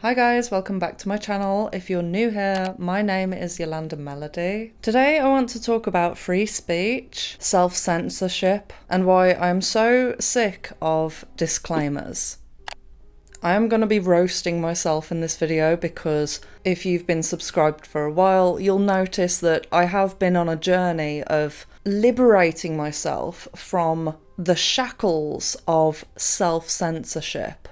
Hi guys, welcome back to my channel. If you're new here, my name is Yolanda Melody. Today I want to talk about free speech, self-censorship, and why I'm so sick of disclaimers. I am going to be roasting myself in this video because if you've been subscribed for a while, you'll notice that I have been on a journey of liberating myself from the shackles of self-censorship.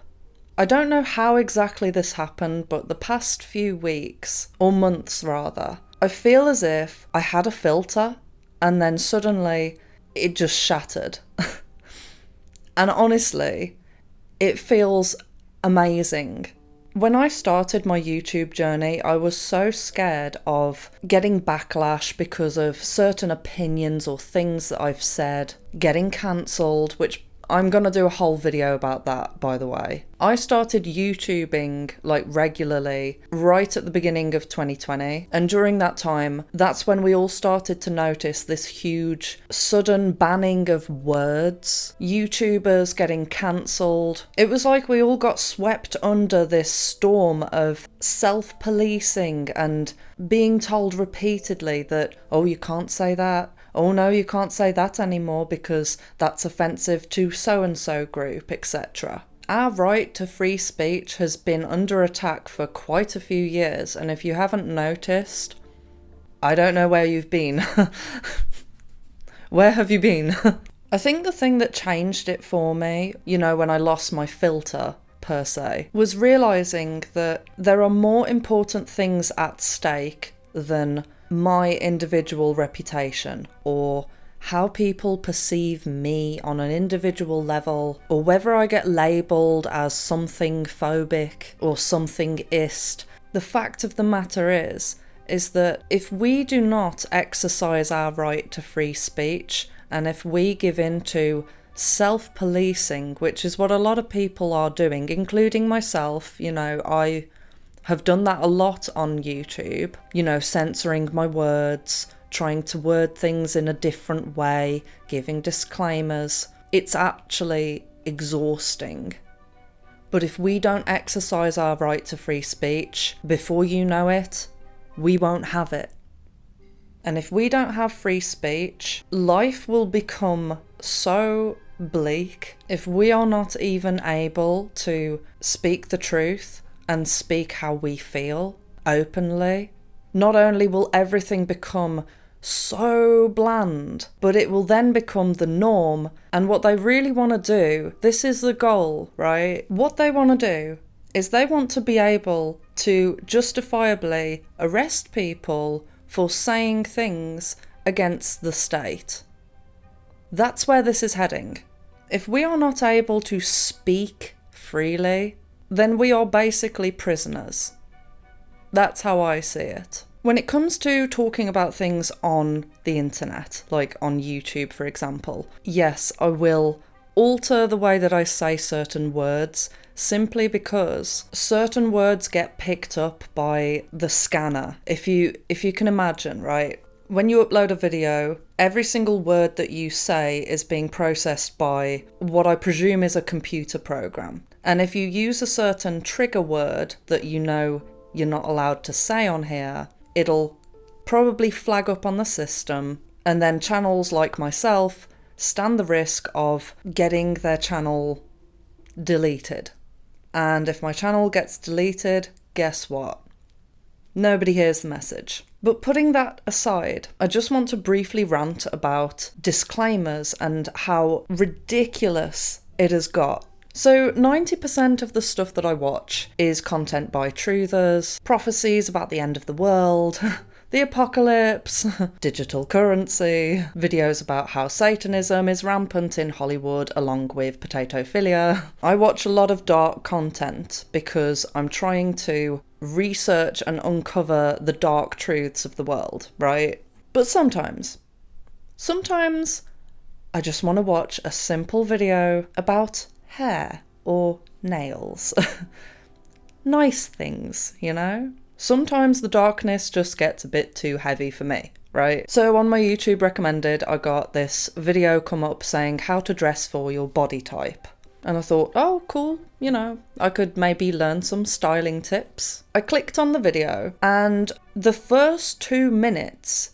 I don't know how exactly this happened, but the past few weeks, or months rather, I feel as if I had a filter and then suddenly it just shattered. And honestly, it feels amazing. When I started my YouTube journey, I was so scared of getting backlash because of certain opinions or things that I've said, getting cancelled, which I'm gonna do a whole video about that, by the way. I started YouTubing regularly right at the beginning of 2020, and during that time, that's when we all started to notice this huge sudden banning of words, YouTubers getting cancelled. It was like we all got swept under this storm of self-policing and being told repeatedly that, oh, you can't say that. Oh no, you can't say that anymore because that's offensive to so-and-so group, etc. Our right to free speech has been under attack for quite a few years, and if you haven't noticed, I don't know where you've been. Where have you been? I think the thing that changed it for me, when I lost my filter, per se, was realising that there are more important things at stake than my individual reputation, or how people perceive me on an individual level, or whether I get labelled as something phobic or something-ist. The fact of the matter is that if we do not exercise our right to free speech, and if we give in to self-policing, which is what a lot of people are doing, including myself, I have done that a lot on YouTube, censoring my words, trying to word things in a different way, giving disclaimers. It's actually exhausting. But if we don't exercise our right to free speech, before you know it, we won't have it. And if we don't have free speech, life will become so bleak. If we are not even able to speak the truth and speak how we feel openly, not only will everything become so bland, but it will then become the norm. And what they really want to do, this is the goal, right? What they want to do is they want to be able to justifiably arrest people for saying things against the state. That's where this is heading. If we are not able to speak freely, then we are basically prisoners. That's how I see it. When it comes to talking about things on the internet, like on YouTube for example, yes, I will alter the way that I say certain words simply because certain words get picked up by the scanner. If you can imagine, right? When you upload a video, every single word that you say is being processed by what I presume is a computer program. And if you use a certain trigger word that you're not allowed to say on here, it'll probably flag up on the system, and then channels like myself stand the risk of getting their channel deleted. And if my channel gets deleted, guess what? Nobody hears the message. But putting that aside, I just want to briefly rant about disclaimers and how ridiculous it has got. So 90% of the stuff that I watch is content by truthers, prophecies about the end of the world, the apocalypse, digital currency, videos about how Satanism is rampant in Hollywood along with potatophilia. I watch a lot of dark content because I'm trying to research and uncover the dark truths of the world, right? But sometimes I just want to watch a simple video about hair or nails. Nice things, Sometimes the darkness just gets a bit too heavy for me, right? So on my YouTube recommended, I got this video come up saying how to dress for your body type. And I thought, oh, cool, you know, I could maybe learn some styling tips. I clicked on the video, and the first 2 minutes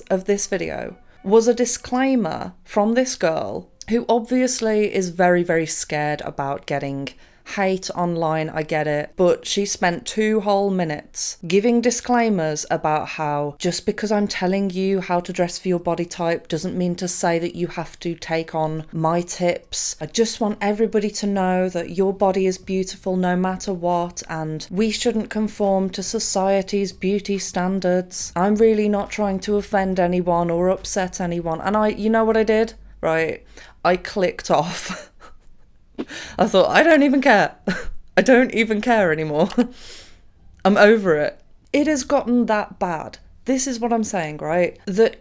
of this video was a disclaimer from this girl who obviously is very, very scared about getting hate online, I get it, but she spent 2 whole minutes giving disclaimers about how just because I'm telling you how to dress for your body type doesn't mean to say that you have to take on my tips. I just want everybody to know that your body is beautiful no matter what, and we shouldn't conform to society's beauty standards. I'm really not trying to offend anyone or upset anyone. And you know what I did? Right, I clicked off. I thought, I don't even care. I don't even care anymore. I'm over it. It has gotten that bad. This is what I'm saying, right? That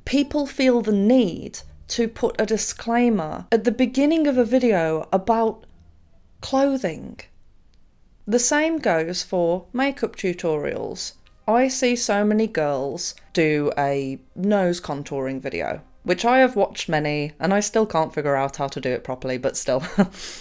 people feel the need to put a disclaimer at the beginning of a video about clothing. The same goes for makeup tutorials. I see so many girls do a nose contouring video, which I have watched many, and I still can't figure out how to do it properly, but still,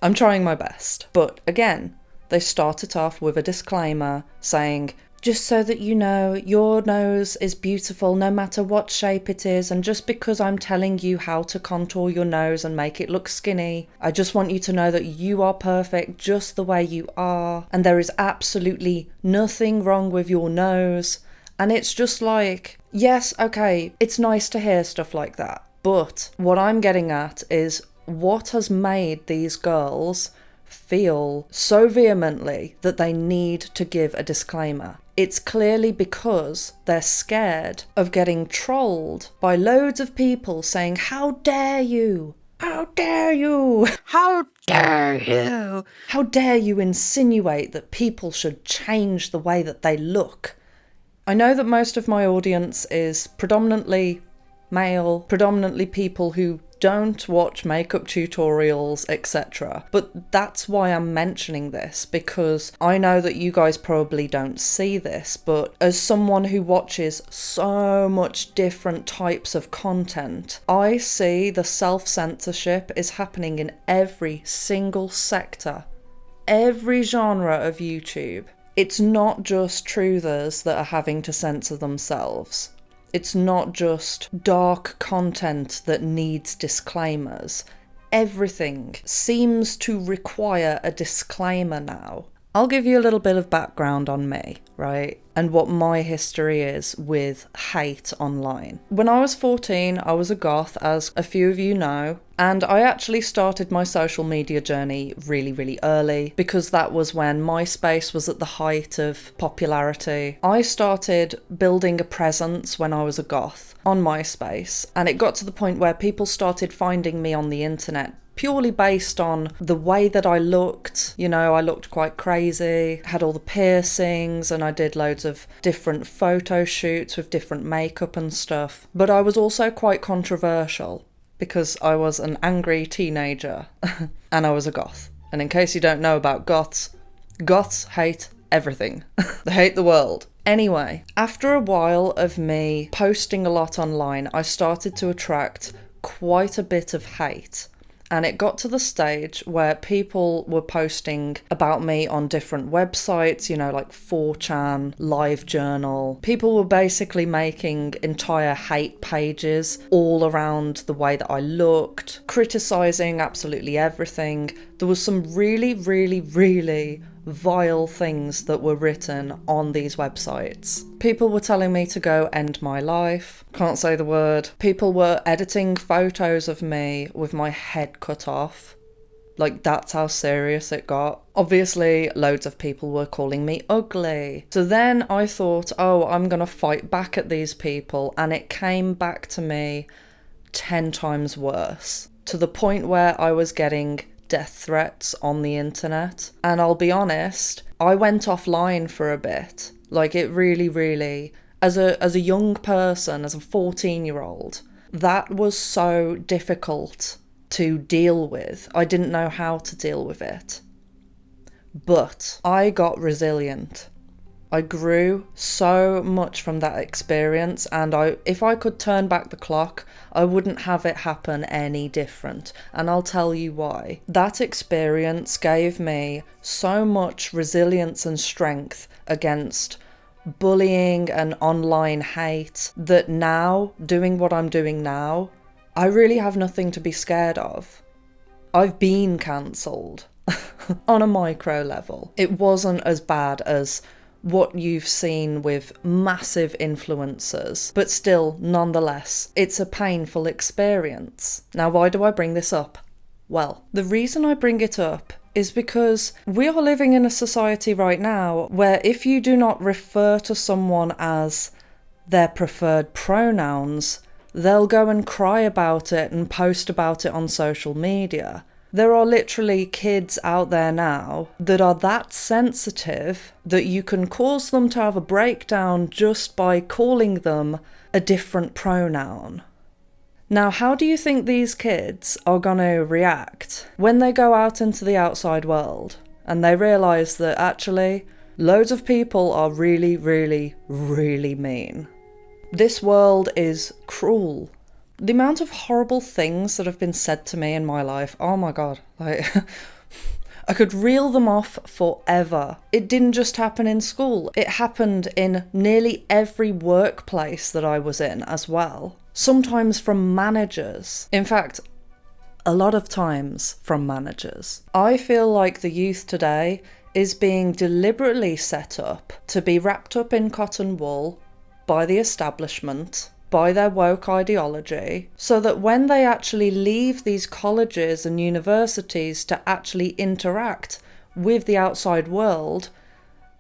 I'm trying my best. But again, they start it off with a disclaimer saying, just so that you know, your nose is beautiful no matter what shape it is, and just because I'm telling you how to contour your nose and make it look skinny, I just want you to know that you are perfect just the way you are, and there is absolutely nothing wrong with your nose. And it's just like, yes, okay, it's nice to hear stuff like that. But what I'm getting at is what has made these girls feel so vehemently that they need to give a disclaimer. It's clearly because they're scared of getting trolled by loads of people saying, how dare you? How dare you? How dare you? How dare you insinuate that people should change the way that they look? I know that most of my audience is predominantly male, predominantly people who don't watch makeup tutorials, etc. But that's why I'm mentioning this, because I know that you guys probably don't see this, but as someone who watches so much different types of content, I see the self-censorship is happening in every single sector, every genre of YouTube. It's not just truthers that are having to censor themselves. It's not just dark content that needs disclaimers. Everything seems to require a disclaimer now. I'll give you a little bit of background on me, right? And what my history is with hate online. When I was 14, I was a goth, as a few of you know, and I actually started my social media journey really, really early, because that was when MySpace was at the height of popularity. I started building a presence when I was a goth on MySpace, and it got to the point where people started finding me on the internet purely based on the way that I looked. You know, I looked quite crazy, had all the piercings, and I did loads of different photo shoots with different makeup and stuff. But I was also quite controversial because I was an angry teenager and I was a goth. And in case you don't know about goths, goths hate everything. They hate the world. Anyway, after a while of me posting a lot online, I started to attract quite a bit of hate. And it got to the stage where people were posting about me on different websites, you know, like 4chan, LiveJournal. People were basically making entire hate pages all around the way that I looked, criticising absolutely everything. There was some really, really, really vile things that were written on these websites. People were telling me to go end my life. Can't say the word. People were editing photos of me with my head cut off. Like, that's how serious it got. Obviously, loads of people were calling me ugly. So then I thought, oh, I'm gonna fight back at these people, and it came back to me 10 times worse, to the point where I was getting death threats on the internet. And I'll be honest, I went offline for a bit. Like, it really, really, as a young person, as a 14-year-old, that was so difficult to deal with. I didn't know how to deal with it. But I got resilient. I grew so much from that experience, and if I could turn back the clock, I wouldn't have it happen any different. And I'll tell you why. That experience gave me so much resilience and strength against bullying and online hate that now, doing what I'm doing now, I really have nothing to be scared of. I've been cancelled on a micro level. It wasn't as bad as what you've seen with massive influencers, but still, nonetheless, it's a painful experience. Now, why do I bring this up? Well, the reason I bring it up is because we are living in a society right now where if you do not refer to someone as their preferred pronouns, they'll go and cry about it and post about it on social media. There are literally kids out there now that are that sensitive that you can cause them to have a breakdown just by calling them a different pronoun. Now, how do you think these kids are going to react when they go out into the outside world and they realise that actually loads of people are really, really, really mean? This world is cruel. The amount of horrible things that have been said to me in my life, oh my god, like I could reel them off forever. It didn't just happen in school, it happened in nearly every workplace that I was in as well. Sometimes from managers. In fact, a lot of times from managers. I feel like the youth today is being deliberately set up to be wrapped up in cotton wool by the establishment, by their woke ideology, so that when they actually leave these colleges and universities to actually interact with the outside world,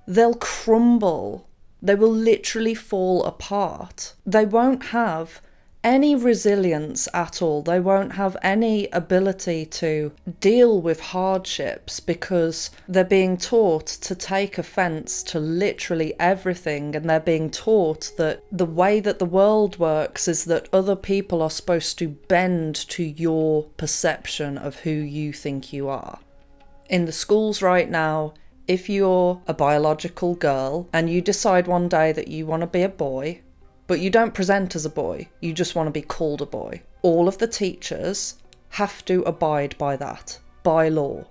they'll crumble. They will literally fall apart. They won't have any resilience at all. They won't have any ability to deal with hardships because they're being taught to take offense to literally everything, and they're being taught that the way that the world works is that other people are supposed to bend to your perception of who you think you are. In the schools right now, if you're a biological girl and you decide one day that you want to be a boy, but you don't present as a boy, you just want to be called a boy, all of the teachers have to abide by that, by law.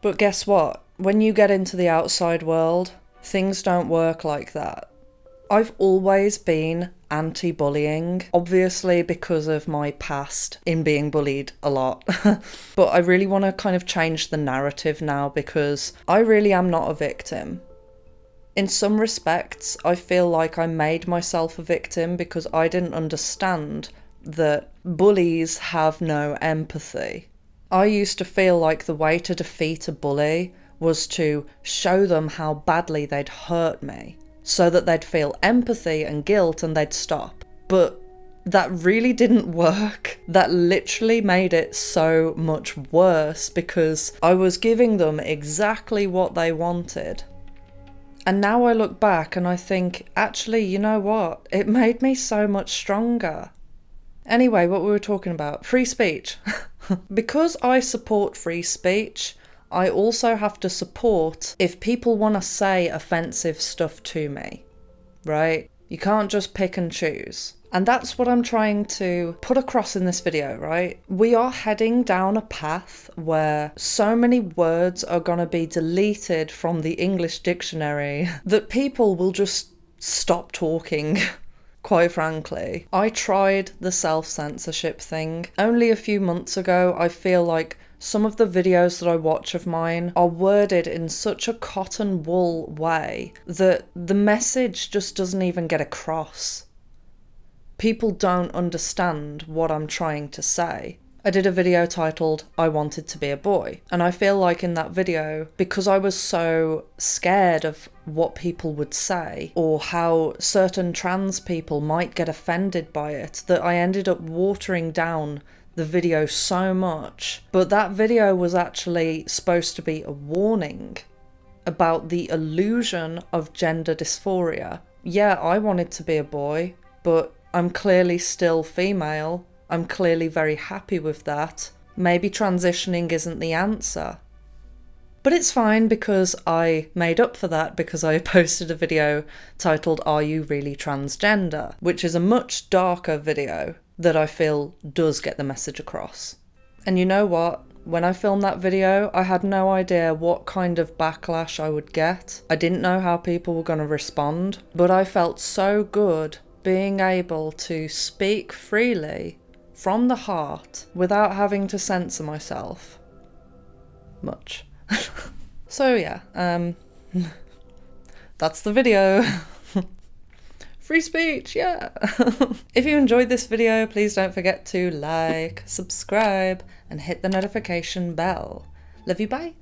But guess what? When you get into the outside world, things don't work like that. I've always been anti-bullying, obviously because of my past in being bullied a lot. But I really want to kind of change the narrative now because I really am not a victim. In some respects, I feel like I made myself a victim because I didn't understand that bullies have no empathy. I used to feel like the way to defeat a bully was to show them how badly they'd hurt me, so that they'd feel empathy and guilt and they'd stop. But that really didn't work. That literally made it so much worse because I was giving them exactly what they wanted. And now I look back and I think, actually, you know what? It made me so much stronger. Anyway, what we were talking about, free speech. Because I support free speech, I also have to support if people want to say offensive stuff to me, right? You can't just pick and choose. And that's what I'm trying to put across in this video, right? We are heading down a path where so many words are going to be deleted from the English dictionary that people will just stop talking, quite frankly. I tried the self-censorship thing. Only a few months ago, I feel like some of the videos that I watch of mine are worded in such a cotton wool way that the message just doesn't even get across. People don't understand what I'm trying to say. I did a video titled, I Wanted to Be a Boy. And I feel like in that video, because I was so scared of what people would say or how certain trans people might get offended by it, that I ended up watering down the video so much. But that video was actually supposed to be a warning about the illusion of gender dysphoria. Yeah, I wanted to be a boy, but I'm clearly still female. I'm clearly very happy with that. Maybe transitioning isn't the answer. But it's fine because I made up for that because I posted a video titled "Are You Really Transgender?" which is a much darker video that I feel does get the message across. And you know what? When I filmed that video, I had no idea what kind of backlash I would get. I didn't know how people were going to respond, but I felt so good being able to speak freely from the heart without having to censor myself much. So yeah, that's the video. Free speech, yeah. If you enjoyed this video, please don't forget to like, subscribe, and hit the notification bell. Love you, bye.